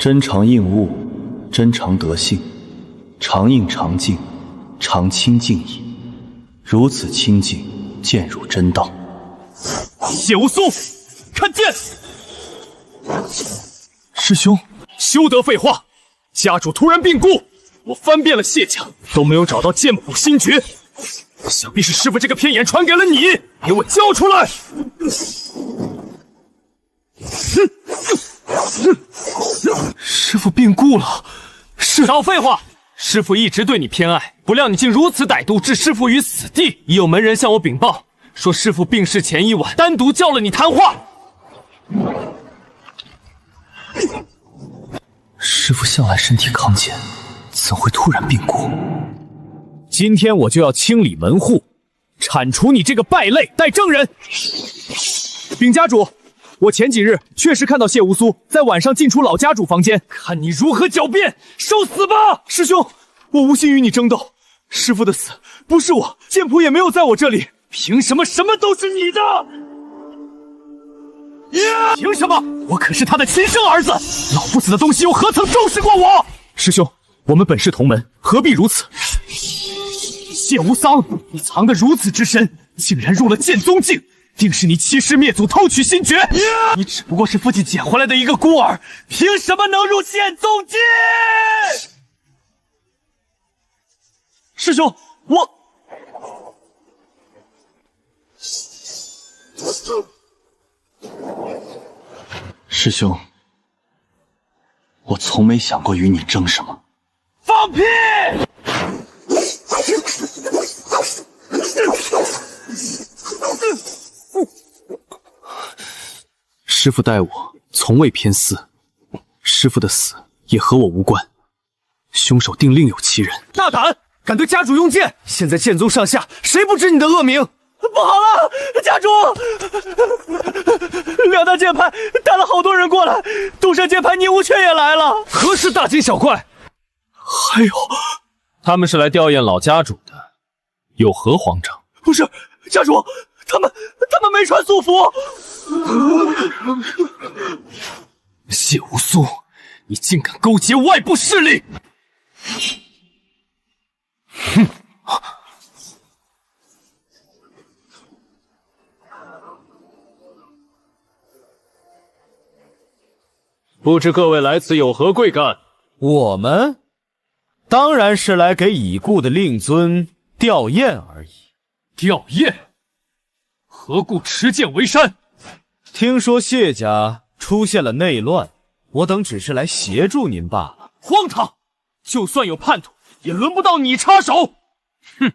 真常应物，真常德性，常应常静，常清静矣。如此清静，渐入真道。谢无苏，看剑！师兄，休得废话！家主突然病故，我翻遍了谢家，都没有找到剑谱心诀，想必是师傅这个偏眼传给了你，给我交出来！师傅病故了。是。少废话！师傅一直对你偏爱，不料你竟如此歹毒，置师傅于死地。已有门人向我禀报，说师傅病逝前一晚单独叫了你谈话。师傅向来身体康健，怎会突然病故？今天我就要清理门户，铲除你这个败类！带证人。禀家主，我前几日确实看到谢无苏在晚上进出老家主房间，看你如何狡辩，受死吧！师兄，我无心与你争斗，师父的死不是我，剑谱也没有在我这里，凭什么什么都是你的？凭什么？我可是他的亲生儿子，老不死的东西又何曾重视过我？师兄，我们本是同门，何必如此？谢无桑，你藏得如此之深，竟然入了剑宗境，定是你欺师灭祖，偷取心诀。你只不过是父亲捡回来的一个孤儿，凭什么能入剑宗境？师兄，我……师兄，我从没想过与你争什么。放屁！师父待我从未偏私，师父的死也和我无关，凶手定另有其人。大胆，敢对家主用剑！现在剑宗上下谁不知你的恶名？不好了，家主！两大剑派带了好多人过来，东山剑派宁无缺也来了。何事大惊小怪？还有，他们是来吊唁老家主的，有何慌张？不是，家主，他们没穿素服。谢无苏，你竟敢勾结外部势力！哼！不知各位来此有何贵干？我们当然是来给已故的令尊吊唁而已。吊唁？何故持剑围山？听说谢家出现了内乱，我等只是来协助您罢了。荒唐！就算有叛徒，也轮不到你插手。哼，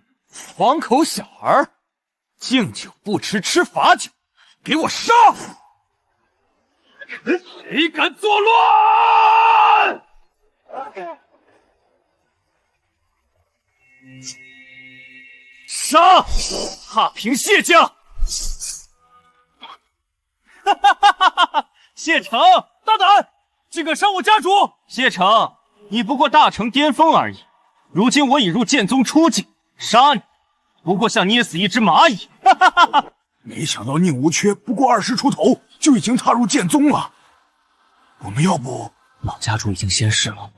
黄口小儿，敬酒不吃吃罚酒，给我杀！谁敢作乱？杀！踏平谢家！哈哈哈哈哈！谢成，大胆，竟敢伤我家主！谢成，你不过大成巅峰而已，如今我已入剑宗初境，杀你不过像捏死一只蚂蚁。哈哈哈哈！没想到宁无缺不过20出头就已经踏入剑宗了。我们要不……老家主已经仙逝了，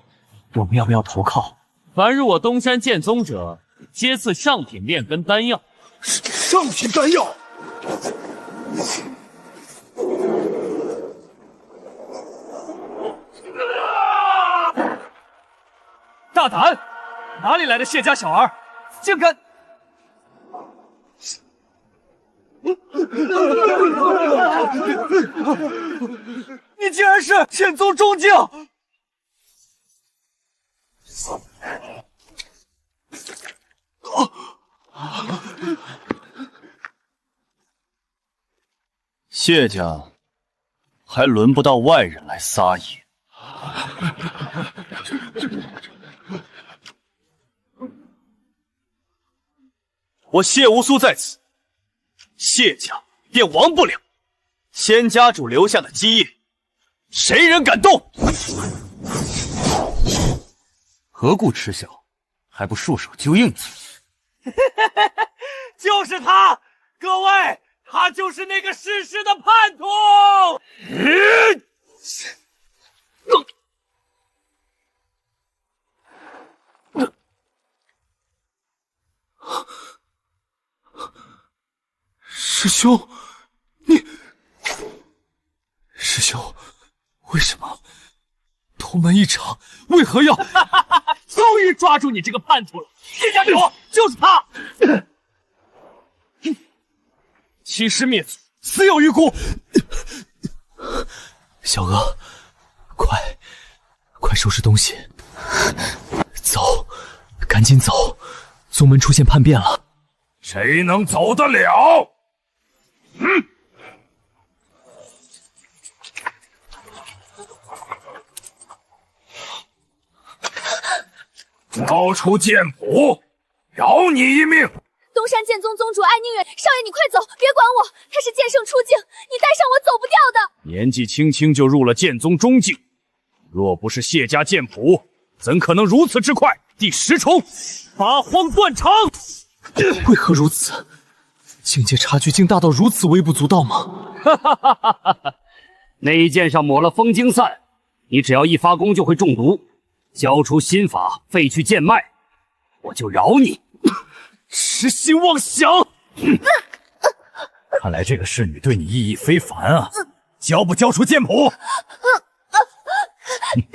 我们要不要投靠？凡入我东山剑宗者，皆赐上品炼根丹药。上品丹药？大胆！哪里来的谢家小儿，竟敢……你竟然是剑宗中境！谢家还轮不到外人来撒野。我谢无苏在此，谢家便亡不了。先家主留下的基业，谁人敢动？何故耻小，还不束手就应此？就是他，各位，他就是那个逝世的叛徒。师兄，师兄，为什么同门一场？为何要？终于抓住你这个叛徒了！叶家主就是他，欺师灭祖，死有余辜。小娥，快收拾东西，走，赶紧走，宗门出现叛变了。谁能走得了？交出剑谱，饶你一命！东山剑宗宗主艾宁远，少爷你快走，别管我，他是剑圣出境，你带上我走不掉的。年纪轻轻就入了剑宗中境，若不是谢家剑谱，怎可能如此之快？第10重，八荒断肠。为何如此？境界差距竟大到如此微不足道吗？那一剑上抹了风精散，你只要一发功就会中毒。交出心法，废去剑脉，我就饶你。痴心妄想！看来这个侍女对你意义非凡啊！交不交出剑谱？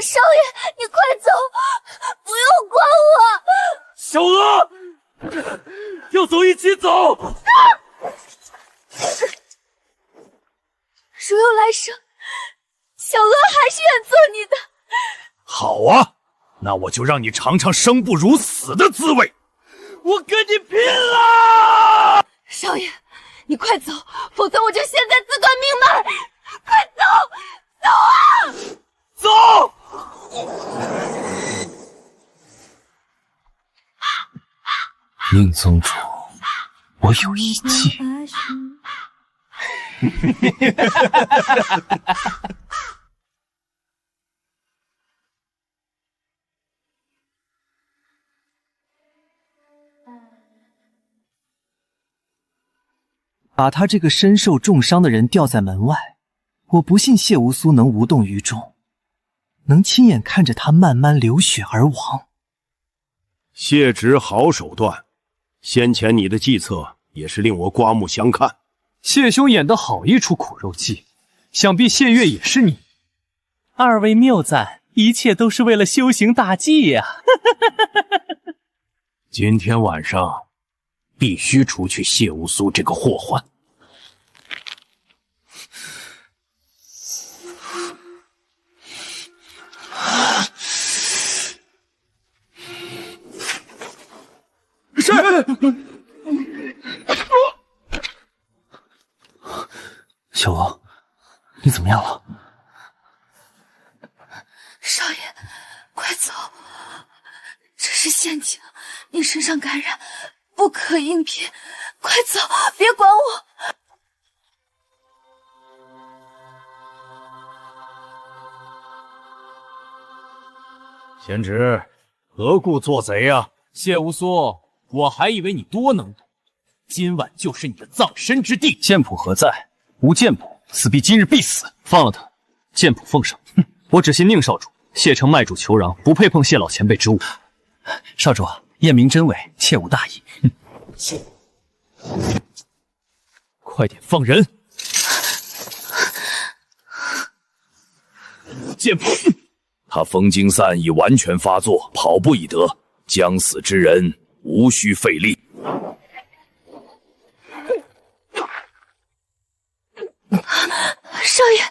少爷，你快走，不用管我。小娥，要走一起走。如有来生，小娥还是愿做你的。好啊，那我就让你尝尝生不如死的滋味。我跟你拼了！少爷，你快走，否则我就现在自断命脉！快走，走啊！走！宁宗主，我有一计。把他这个身受重伤的人吊在门外，我不信谢无苏能无动于衷，能亲眼看着他慢慢流血而亡。谢侄好手段，先前你的计策也是令我刮目相看。谢兄演得好一出苦肉计，想必谢月也是你。二位谬赞，一切都是为了修行大计呀。今天晚上必须除去谢无苏这个祸患。是。小娥，你怎么样了？少爷，快走！这是陷阱，你身上感染，不可应聘。快走，别管我！贤侄，何故做贼啊？谢无苏，我还以为你多能赌，今晚就是你的葬身之地。剑谱何在？无剑谱，死必今日必死。放了他，剑谱奉上。哼，我只信宁少主，谢城卖主求饶，不配碰谢老前辈之物。少主，验明真伪，切无大意。快点放人！剑谱，他风精散已完全发作，跑不已得，将死之人无需费力。少爷，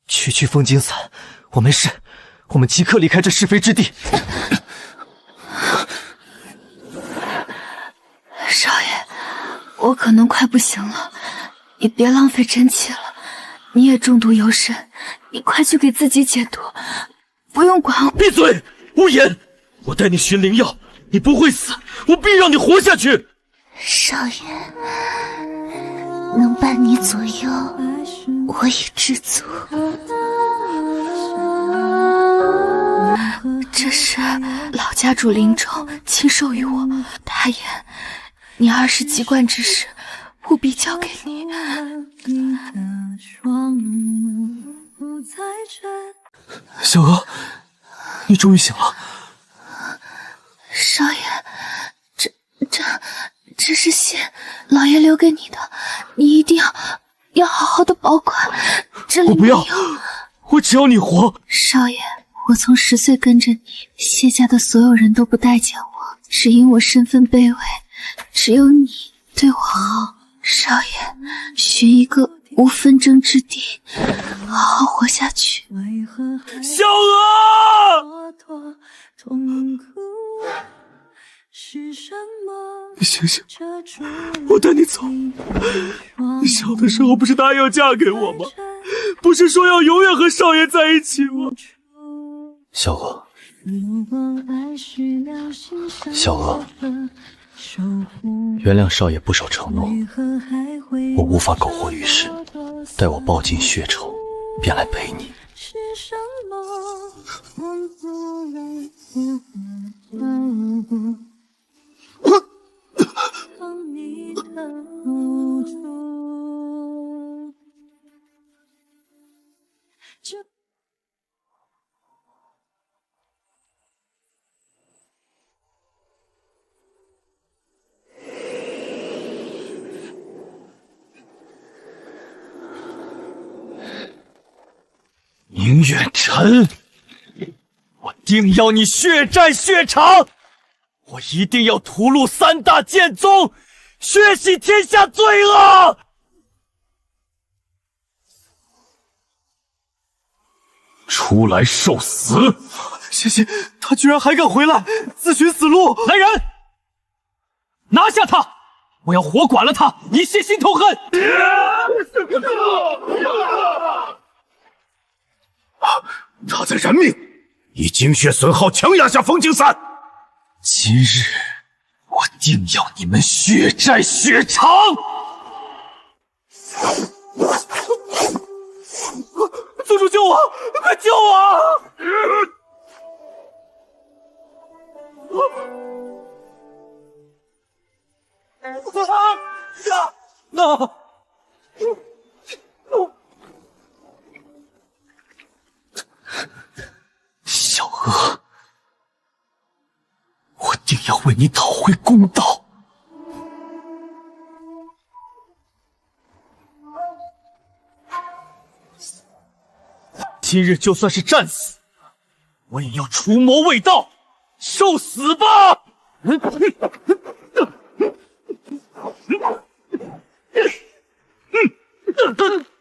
区风金散，我没事，我们即刻离开这是非之地。少爷，我可能快不行了，你别浪费真气了。你也中毒有身，你快去给自己解毒，不用管我。闭嘴，无言！我带你寻灵药，你不会死，我必让你活下去。少爷，能伴你左右，我已知足。这是老家主临终亲授于我，大言，你20籍贯之事，务必交给你。小娥，你终于醒了。少爷，这是谢我不要，我只要你活。少爷，我从10岁跟着你，谢家的所有人都不待见我，只因我身份卑微，只有你对我好。少爷，寻一个无纷争之地，好好活下去。小娥，醒醒，我带你走。你小的时候不是答应要嫁给我吗？不是说要永远和少爷在一起吗？小娥，小娥，原谅少爷不守承诺，我无法苟活于世，待我报尽血仇，便来陪你。宁远臣，我定要你血债血偿！我一定要屠戮3大剑宗，血洗天下罪恶！出来受死！谢谢，他居然还敢回来，自寻死路！来人，拿下他！我要活剐了他，以泄心头恨！他在燃命，以精血损耗强压下风景散。今日我定要你们血债血偿！宗主救我！快救我！小娥，我定要为你讨回公道！今日就算是战死，我也要除魔卫道，受死吧！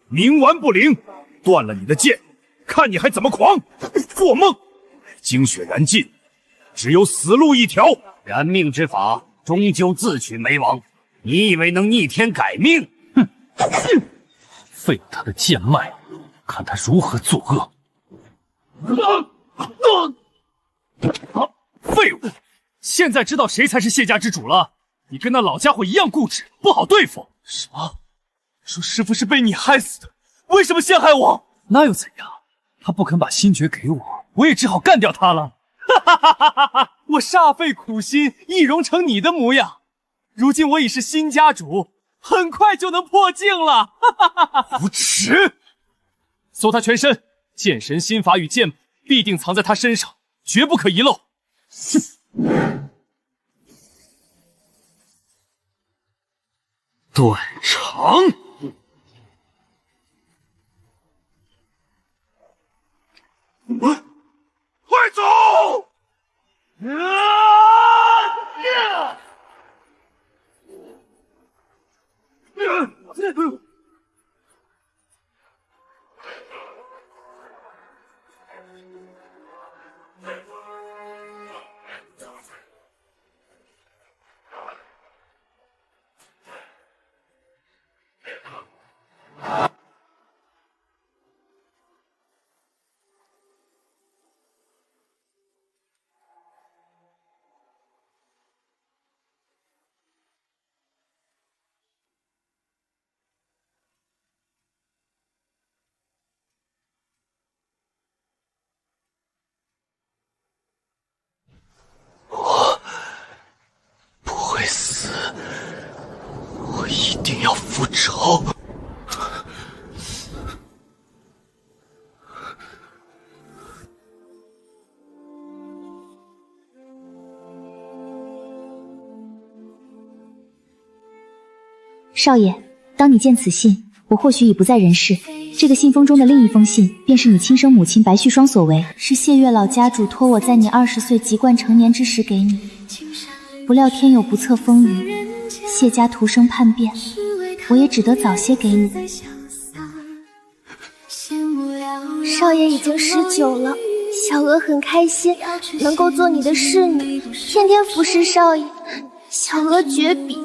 冥顽不灵，断了你的剑，看你还怎么狂！做梦！精血燃尽，只有死路一条。燃命之法终究自取没亡，你以为能逆天改命？废了他的剑脉，看他如何作恶！废物！现在知道谁才是谢家之主了。你跟那老家伙一样固执，不好对付。什么？说师傅是被你害死的？为什么陷害我？那又怎样？他不肯把心诀给我，我也只好干掉他了。哈哈哈哈哈！我煞费苦心，易容成你的模样。如今我已是新家主，很快就能破境了。哈哈哈哈！无耻！搜他全身，剑神心法与剑必定藏在他身上，绝不可遗漏。哼！断肠！快走！我一定要复仇！少爷，当你见此信，我或许已不在人世，这个信封中的另一封信，便是你亲生母亲白旭霜所为，是谢月老家主托我在你20岁籍贯成年之时给你。不料天有不测风云，谢家徒生叛变，我也只得早些给你。少爷已经19了，小娥很开心能够做你的侍女，天天服侍少爷，小娥绝笔。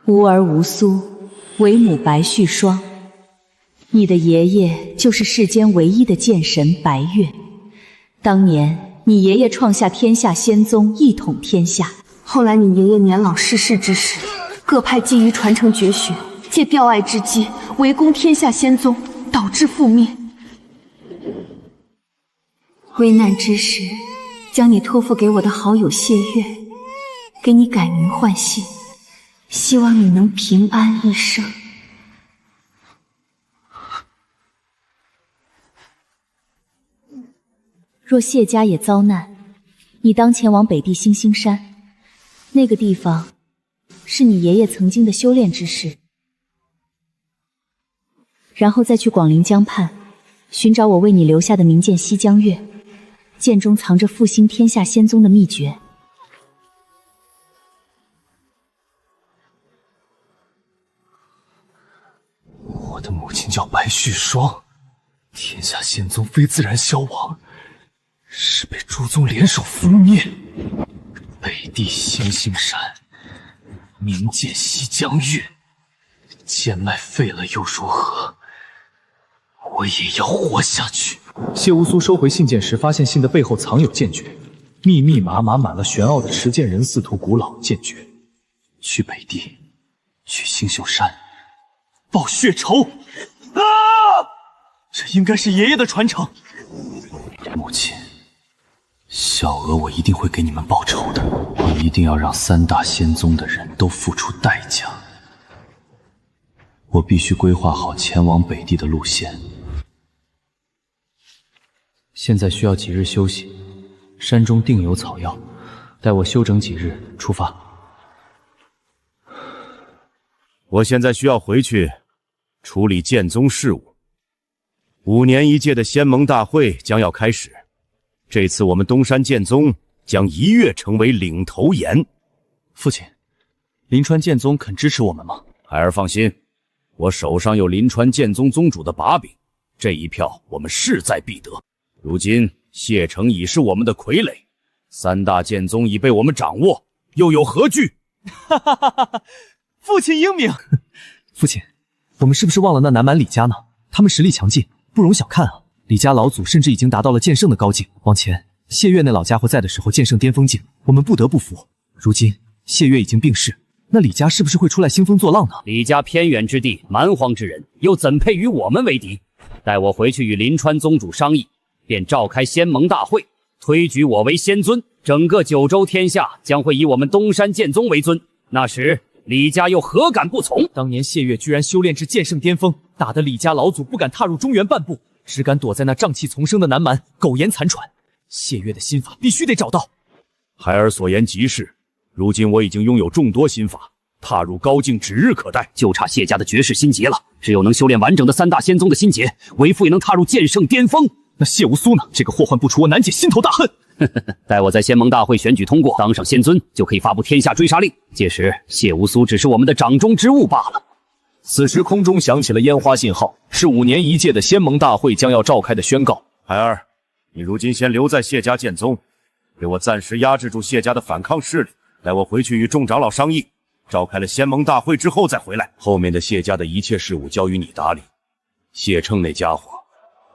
无儿无苏，为母白旭霜。你的爷爷就是世间唯一的剑神白月。当年你爷爷创下天下仙宗，一统天下。后来你爷爷年老逝世之时，各派觊觎传承绝学，借调爱之机围攻天下仙宗，导致覆灭。危难之时，将你托付给我的好友谢月，给你改名换姓，希望你能平安一生。若谢家也遭难，你当前往北地星星山，那个地方是你爷爷曾经的修炼之室，然后再去广陵江畔寻找我为你留下的名剑西江月，剑中藏着复兴天下仙宗的秘诀。我的母亲叫白旭霜，天下仙宗非自然消亡，是被诸宗联手覆灭。北地星星山，名剑西江月，剑脉废了又如何？我也要活下去。谢无苏收回信件时，发现信的背后藏有剑诀，密密麻麻满了玄奥的持剑人四图古老剑诀。去北地，去星宿山，报血仇！啊！这应该是爷爷的传承。母亲，小娥，我一定会给你们报仇的。我一定要让3大仙宗的人都付出代价。我必须规划好前往北地的路线。现在需要几日休息，山中定有草药，待我休整几日出发。我现在需要回去处理剑宗事务。5年一届的仙盟大会将要开始，这次我们东山剑宗将一跃成为领头岩。父亲，临川剑宗肯支持我们吗？孩儿放心，我手上有临川剑宗宗主的把柄，这一票我们势在必得。如今谢城已是我们的傀儡，3大剑宗已被我们掌握，又有何惧？哈哈哈哈！父亲英明。父亲，我们是不是忘了那南蛮李家呢？他们实力强劲，不容小看啊！李家老祖甚至已经达到了剑圣的高境。往前，谢月那老家伙在的时候，剑圣巅峰境，我们不得不服。如今谢月已经病逝，那李家是不是会出来兴风作浪呢？李家偏远之地，蛮荒之人，又怎配与我们为敌？待我回去与临川宗主商议，便召开仙盟大会，推举我为仙尊。整个9州天下将会以我们东山剑宗为尊。那时李家又何敢不从？当年谢月居然修炼至剑圣巅峰，打得李家老祖不敢踏入中原半步，只敢躲在那瘴气丛生的南蛮，苟延残喘。谢月的心法必须得找到。孩儿所言极是，如今我已经拥有众多心法，踏入高境指日可待。就差谢家的绝世心结了，只有能修炼完整的3大仙宗的心结，为父也能踏入剑圣巅峰。那谢无苏呢？这个祸患不除，我难解心头大恨。待我在仙盟大会选举通过，当上仙尊，就可以发布天下追杀令。届时谢无苏只是我们的掌中之物罢了。此时空中响起了烟花信号，是5年一届的仙盟大会将要召开的宣告。孩儿，你如今先留在谢家剑宗，给我暂时压制住谢家的反抗势力，待我回去与众长老商议，召开了仙盟大会之后再回来。后面的谢家的一切事务交于你打理。谢称那家伙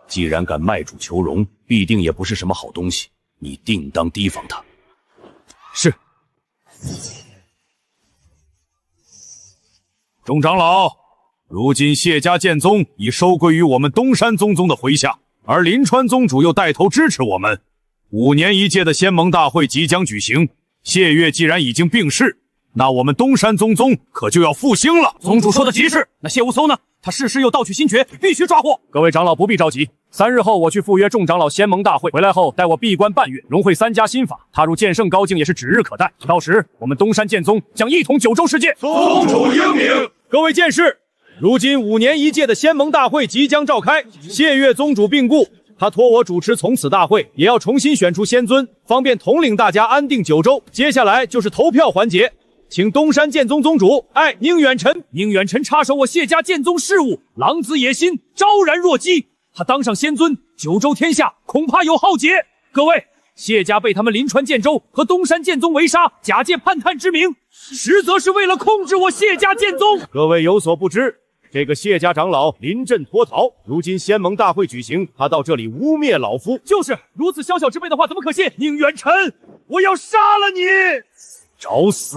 既然敢卖主求荣，必定也不是什么好东西，你定当提防他。是。众长老，如今谢家剑宗已收归于我们东山宗宗的麾下，而临川宗主又带头支持我们。5年一届的仙盟大会即将举行，谢月既然已经病逝，那我们东山宗宗可就要复兴了。宗主说的极是。那谢无搜呢？他事事又盗取心诀，必须抓获。各位长老不必着急，3日后我去赴约众长老仙盟大会，回来后待我闭关半月，融会3家心法，踏入剑圣高境也是指日可待。到时我们东山剑宗将一统九州世界。宗主英明。各位剑士，如今5年1届的仙盟大会即将召开，谢月宗主病故，他托我主持从此大会，也要重新选出仙尊，方便统领大家安定九州。接下来就是投票环节。请东山剑宗宗主宁远臣，宁远臣插手我谢家剑宗事务，狼子野心，昭然若鸡。他当上仙尊，九州天下恐怕有浩劫。各位，谢家被他们临川剑州和东山剑宗围杀，假借叛叛之名，实则是为了控制我谢家剑宗。各位有所不知，这个谢家长老临阵脱逃，如今仙盟大会举行，他到这里污蔑老夫。就是如此宵小之辈的话，怎么可信？宁远臣，我要杀了你！找死！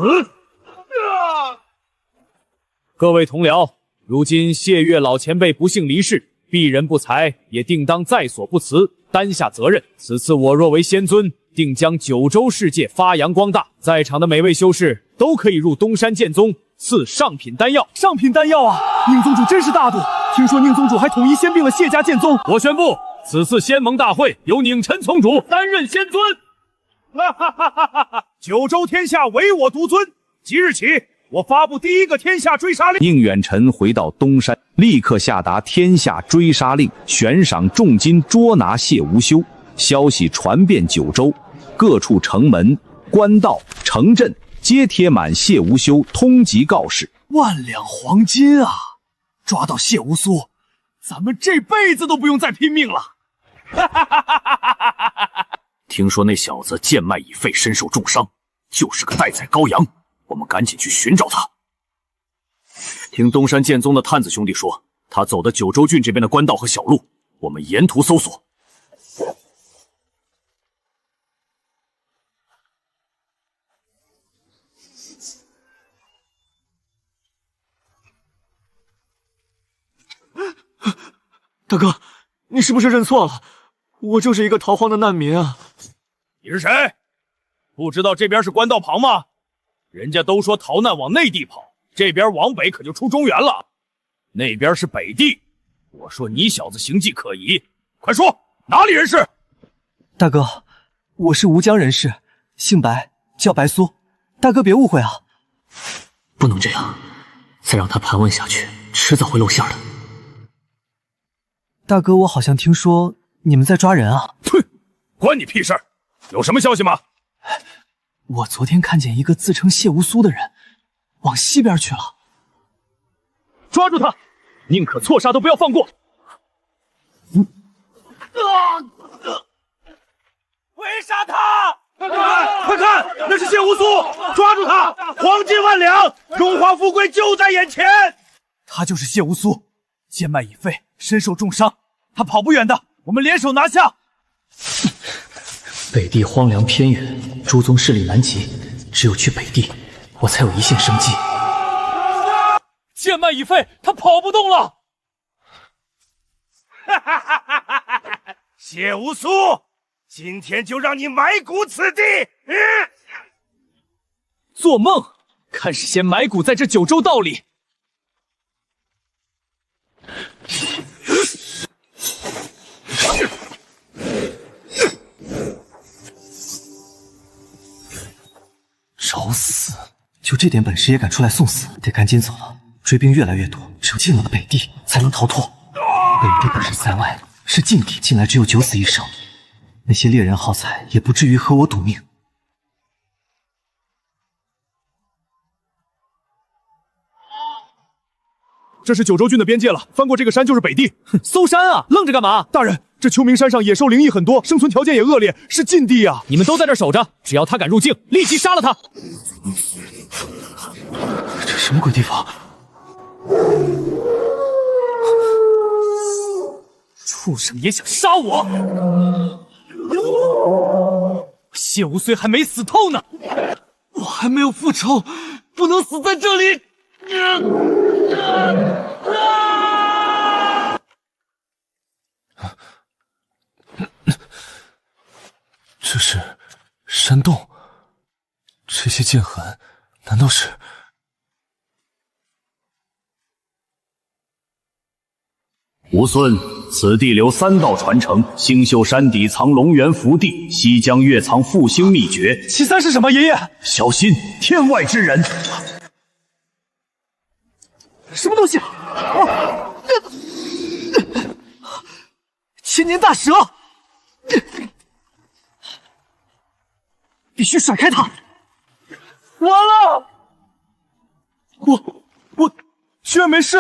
各位同僚，如今谢月老前辈不幸离世，鄙人不才，也定当在所不辞，担下责任。此次我若为仙尊，定将九州世界发扬光大。在场的每位修士都可以入东山剑宗赐上品丹药。上品丹药啊！宁宗主真是大度，听说宁宗主还统一兼并了谢家剑宗。我宣布，此次仙盟大会由宁臣宗主担任仙尊。九州天下唯我独尊。即日起，我发布第一个天下追杀令。宁远臣回到东山，立刻下达天下追杀令，悬赏重金捉拿谢无休。消息传遍九州，各处城门、官道、城镇皆贴满谢无休通缉告示。万两黄金啊！抓到谢无苏，咱们这辈子都不用再拼命了。听说那小子贱卖已废，身受重伤，就是个待宰羔羊。我们赶紧去寻找他。听东山剑宗的探子兄弟说，他走的九州郡这边的官道和小路，我们沿途搜索。大哥，你是不是认错了？我就是一个逃荒的难民啊！你是谁？不知道这边是官道旁吗？人家都说逃难往内地跑，这边往北可就出中原了。那边是北地。我说你小子行迹可疑，快说哪里人士？大哥，我是吴江人士，姓白，叫白苏。大哥别误会啊。不能这样，再让他盘问下去，迟早会露馅的。大哥，我好像听说你们在抓人啊。哼，关你屁事！有什么消息吗？我昨天看见一个自称谢无苏的人往西边去了。抓住他，宁可错杀都不要放过。围杀他！快看，那是谢无苏！抓住他！黄金万两，荣华富贵就在眼前。他就是谢无苏，贱卖已废，身受重伤，他跑不远的，我们联手拿下。北地荒凉偏远，诸宗势力难及，只有去北地，我才有一线生机。贱卖已废，他跑不动了。谢无苏，今天就让你埋骨此地！做梦！看是先埋骨在这九州道里。找死！就这点本事也敢出来送死，得赶紧走了。追兵越来越多，只有进了北地才能逃脱。北地不是塞外，是禁地，进来只有9死1伤。那些猎人好彩也不至于和我赌命。这是九州郡的边界了，翻过这个山就是北地。搜山啊，愣着干嘛？大人，这秋名山上野兽灵异很多，生存条件也恶劣，是禁地啊！你们都在这守着，只要他敢入境，立即杀了他。这什么鬼地方？畜生也想杀我！谢无虽还没死透呢，我还没有复仇，不能死在这里。这是山洞，这些剑痕难道是？吾孙，此地留3道传承：星宿山底藏龙元福地，西江月藏复兴秘诀。其3是什么？爷爷，小心天外之人！什么东西？千年大蛇！必须甩开他！完了！我居然没事！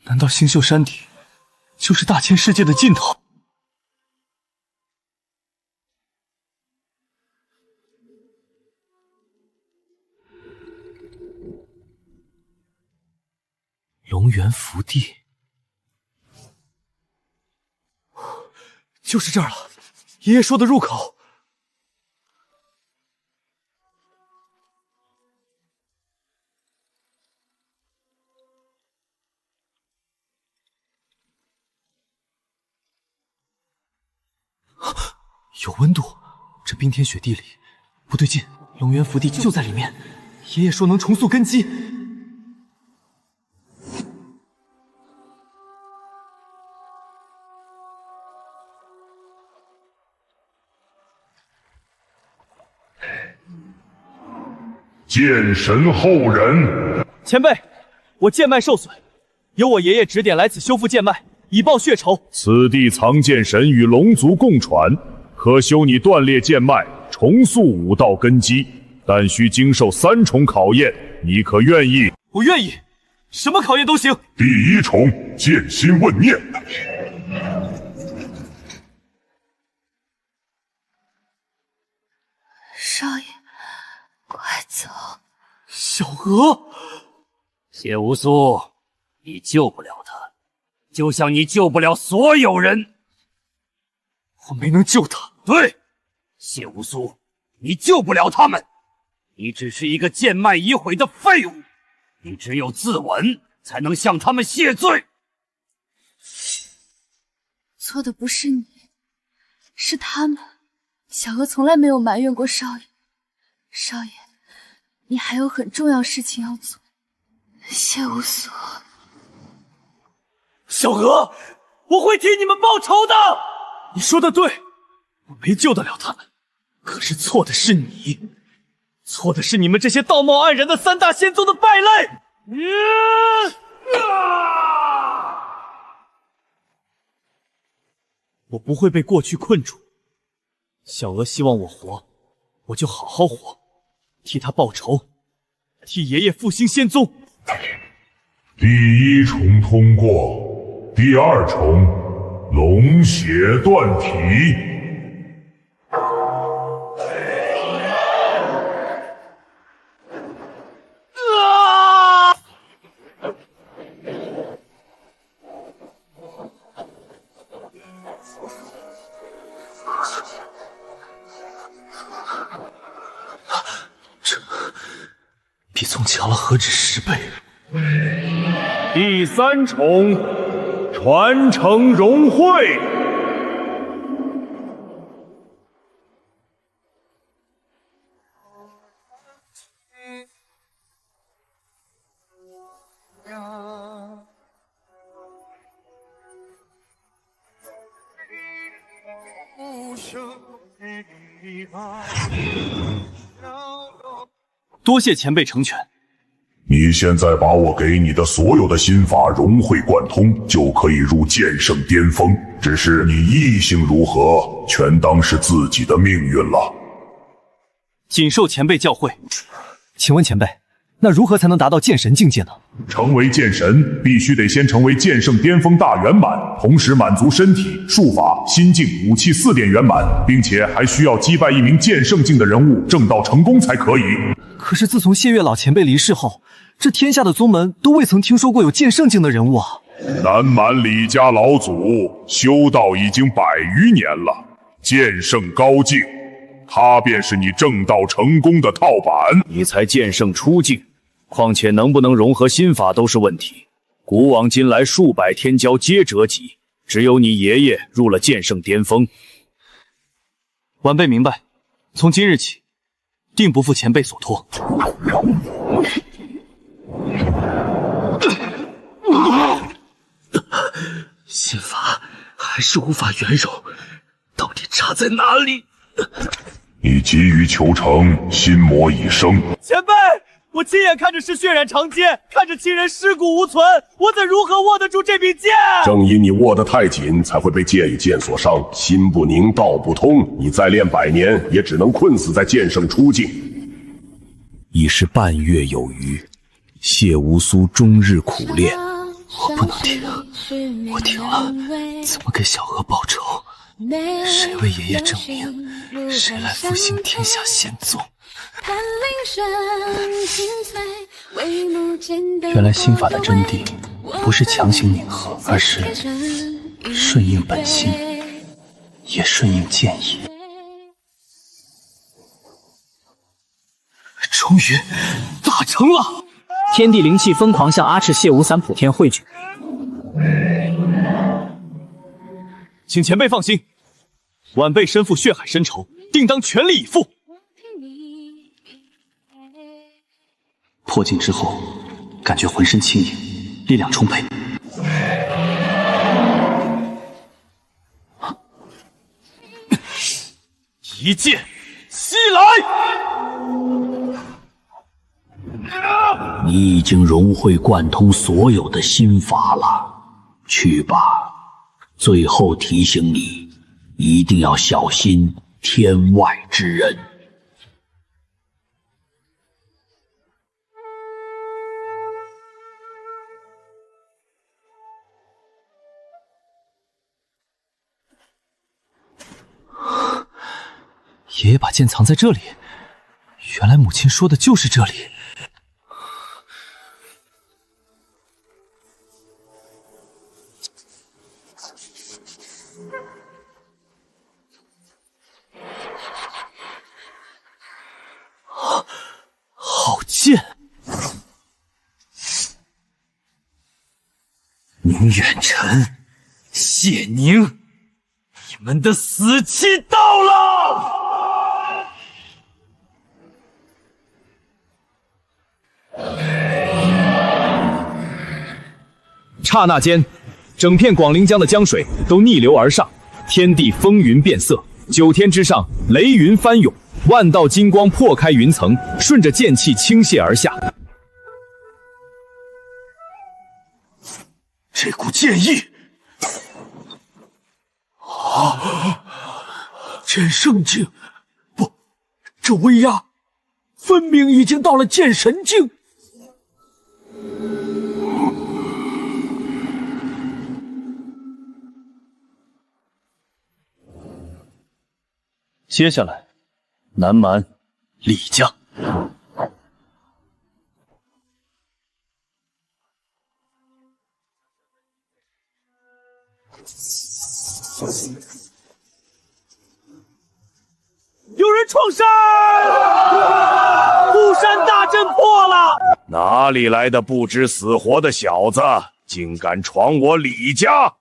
难道星宿山底就是大千世界的尽头？龙元福地，就是这儿了。爷爷说的入口。有温度，这冰天雪地里不对劲，龙元福地就在里面。爷爷说能重塑根基。剑神后人，前辈，我剑脉受损，由我爷爷指点来此修复剑脉，以报血仇。此地藏剑神与龙族共传，可修你断裂剑脉，重塑5道根基，但需经受3重考验，你可愿意？我愿意，什么考验都行。第1重，剑心问念。少爷，快走！小娥，谢无苏，你救不了他，就像你救不了所有人。我没能救他。对，谢无苏，你救不了他们，你只是一个剑脉已毁的废物，你只有自刎才能向他们谢罪。错的不是你，是他们。小娥从来没有埋怨过少爷。少爷，你还有很重要事情要做。谢无苏，小娥，我会替你们报仇的。你说的对，我没救得了他们，可是错的是你，错的是你们这些道貌岸然的3大仙宗的败类。我不会被过去困住。小娥希望我活，我就好好活，替他报仇，替爷爷复兴仙宗。第1重通过，第2重龙血断体。比从强了何止10倍。第3重，传承融会。多谢前辈成全。你现在把我给你的所有的心法融会贯通，就可以入剑圣巅峰。只是你意性如何，全当是自己的命运了。谨受前辈教诲。请问前辈，那如何才能达到剑神境界呢？成为剑神，必须得先成为剑圣巅峰大圆满，同时满足身体、术法、心境、武器4点圆满，并且还需要击败一名剑圣境的人物，正道成功才可以。可是自从谢月老前辈离世后，这天下的宗门都未曾听说过有剑圣境的人物啊。南蛮李家老祖修道已经100余年了，剑圣高境，他便是你正道成功的套板。你才剑圣初境，况且能不能融合心法都是问题。古往今来，数百天骄皆折戟，只有你爷爷入了剑圣巅峰。晚辈明白，从今日起，定不负前辈所托。心法还是无法圆融，到底差在哪里？你急于求成，心魔已生。前辈，我亲眼看着是血染长剑，看着亲人尸骨无存，我怎如何握得住这柄剑？正因你握得太紧，才会被剑与剑所伤，心不宁，道不通。你再练100年，也只能困死在剑圣出境。已是半月有余，谢无苏终日苦练。我不能停，我停了，怎么给小娥报仇？谁为爷爷证明？谁来复兴天下仙宗？原来心法的真谛不是强行拧合，而是顺应本心，也顺应剑意。终于大成了！天地灵气疯狂向阿赤、谢无伞普天汇聚，请前辈放心，晚辈身负血海深仇，定当全力以赴。破境之后，感觉浑身轻盈，力量充沛。一剑袭来！你已经融会贯通所有的心法了，去吧。最后提醒你，一定要小心天外之人。爷爷把剑藏在这里，原来母亲说的就是这里。好剑！宁远尘、谢宁，你们的死期到了！刹那间，整片广陵江的江水都逆流而上，天地风云变色，9天之上，雷云翻涌，万道金光破开云层，顺着剑气倾泻而下。这股剑意，剑圣境，不，这威压分明已经到了剑神境。接下来，南蛮、李家。有人创山！护山大阵破了！哪里来的不知死活的小子，竟敢闯我李家！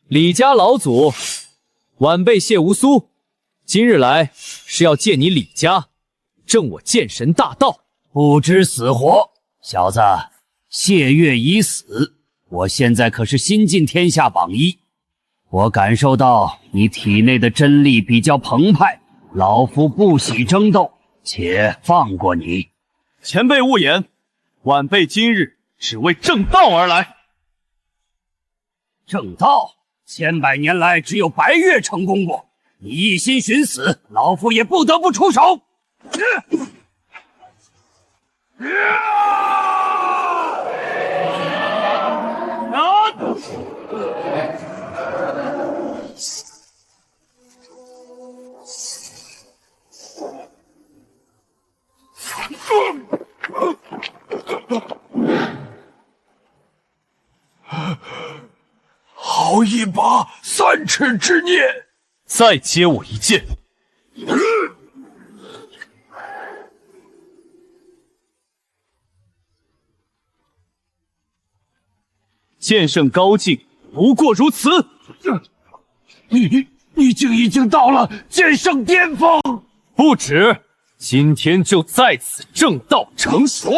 李家老祖，晚辈谢无苏，今日来是要借你李家证我剑神大道。不知死活，小子，谢月已死，我现在可是新晋天下榜1。我感受到你体内的真力比较澎湃，老夫不喜争斗，且放过你。前辈勿言，晚辈今日只为正道而来。正道，千百年来只有白月成功过，你一心寻死，老夫也不得不出手。好一把3尺之孽！再接我一剑！剑圣高境，不过如此。你竟已经到了剑圣巅峰！不止，今天就在此正道成熟。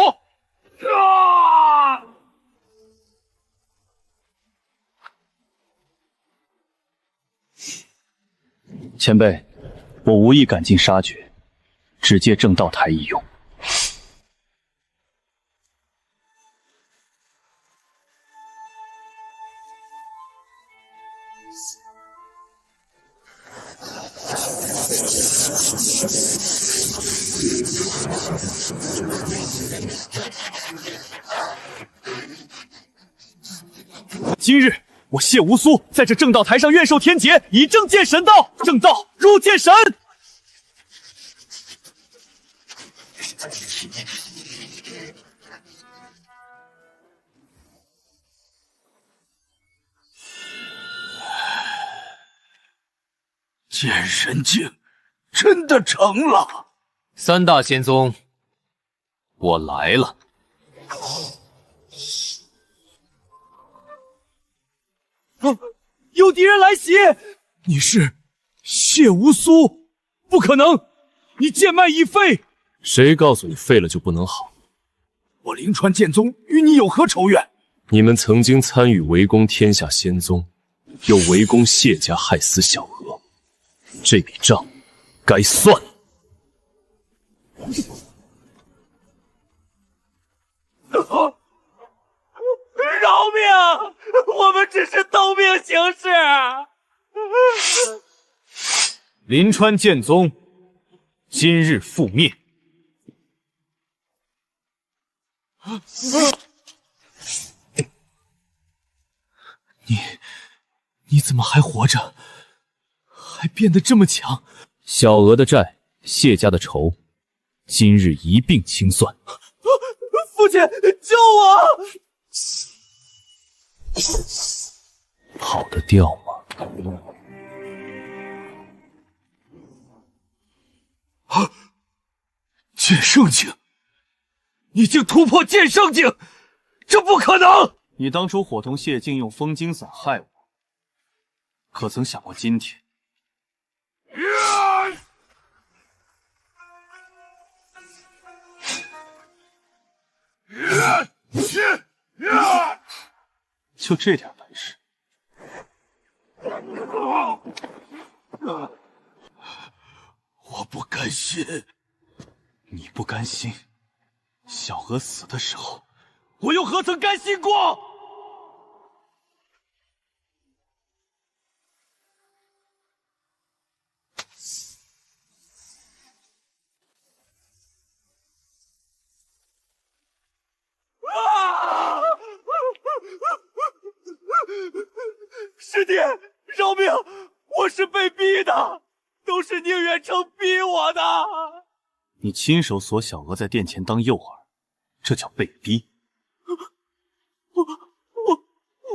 前辈，我无意赶尽杀绝，只借正道台一用。今日我谢无苏在这正道台上愿受天劫，以正见神道，正道入见神。剑神境真的成了！三大仙宗，我来了。有敌人来袭！你是谢无苏？不可能！你剑脉已废。谁告诉你废了就不能好？我灵川剑宗与你有何仇怨？你们曾经参与围攻天下仙宗，又围攻谢家，害死小娥，这笔账该算。饶命！我们只是偷命行事。临川剑宗今日覆灭。你怎么还活着？还变得这么强？小娥的债，谢家的仇，今日一并清算。父亲，救我！跑得掉吗？剑圣境，你竟突破剑圣境，这不可能！你当初伙同谢晋用风金伞害我，可曾想过今天？就这点本事？我不甘心。你不甘心？小娥死的时候，我又何曾甘心过？师弟，饶命！我是被逼的，都是宁远城逼我的。你亲手锁小娥在殿前当诱饵，这叫被逼。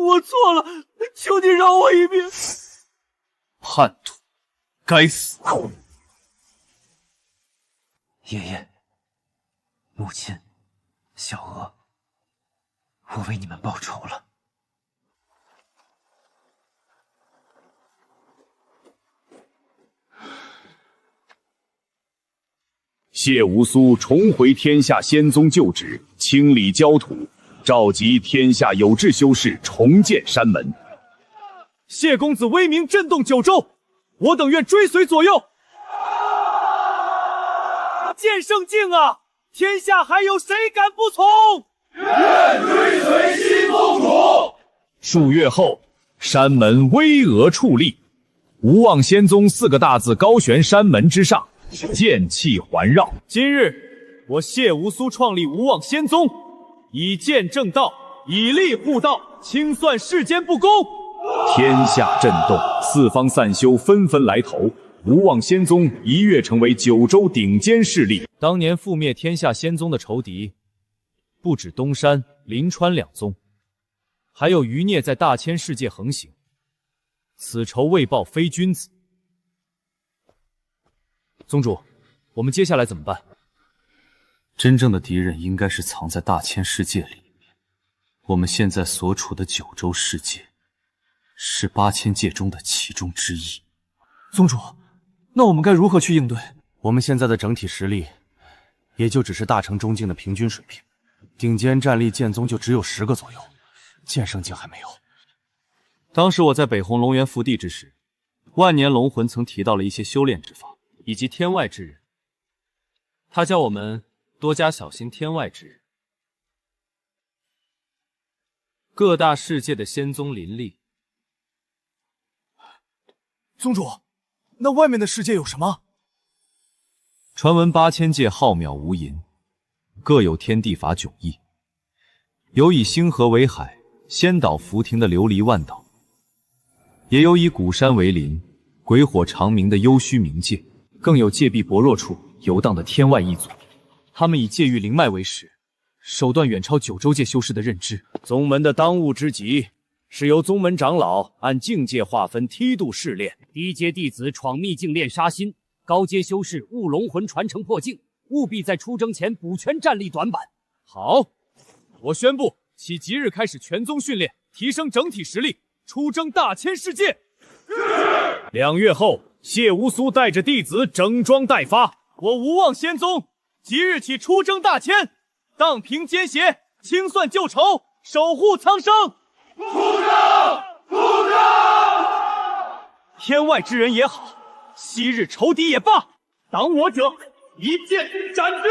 我错了，求你饶我一命。叛徒，该死！爷爷、母亲、小娥，我为你们报仇了。谢无苏重回天下仙宗旧址，清理焦土，召集天下有志修士重建山门。谢公子威名震动九州，我等愿追随左右。剑圣境啊，天下还有谁敢不从？愿追随新宗主。数月后，山门巍峨矗立，无望仙宗4个大字高悬山门之上，剑气环绕。今日我谢无苏创立无望仙宗，以剑正道，以力护道，清算世间不公。天下震动，四方散修纷纷来投，无望仙宗一跃成为九州顶尖势力。当年覆灭天下仙宗的仇敌，不止东山、临川2宗，还有余孽在大千世界横行。此仇未报非君子。宗主，我们接下来怎么办？真正的敌人应该是藏在大千世界里面。我们现在所处的九州世界，是8000界中的其中之一。宗主，那我们该如何去应对？我们现在的整体实力，也就只是大成中境的平均水平，顶尖战力剑宗就只有10个左右，剑圣境还没有。当时我在北红龙源福地之时，万年龙魂曾提到了一些修炼之法，以及天外之人。他叫我们多加小心天外之人。各大世界的仙宗林立。宗主，那外面的世界有什么？传闻8000界浩渺无垠，各有天地法迥异，有以星河为海，仙岛浮停的琉璃万岛，也有以古山为林，鬼火长鸣的幽虚冥界，更有界壁薄弱处游荡的天外一族。他们以界域灵脉为食，手段远超9州界修士的认知。宗门的当务之急是由宗门长老按境界划分梯度试炼，低阶弟子闯秘境练杀心，高阶修士悟龙魂传承破境，务必在出征前补全战力短板。好，我宣布，其即日开始全宗训练，提升整体实力，出征大千世界。2月后，谢无苏带着弟子整装待发。我无望仙宗即日起出征大千，荡平奸邪，清算旧仇，守护苍生。出征！出征！天外之人也好，昔日仇敌也罢，挡我者一剑斩之。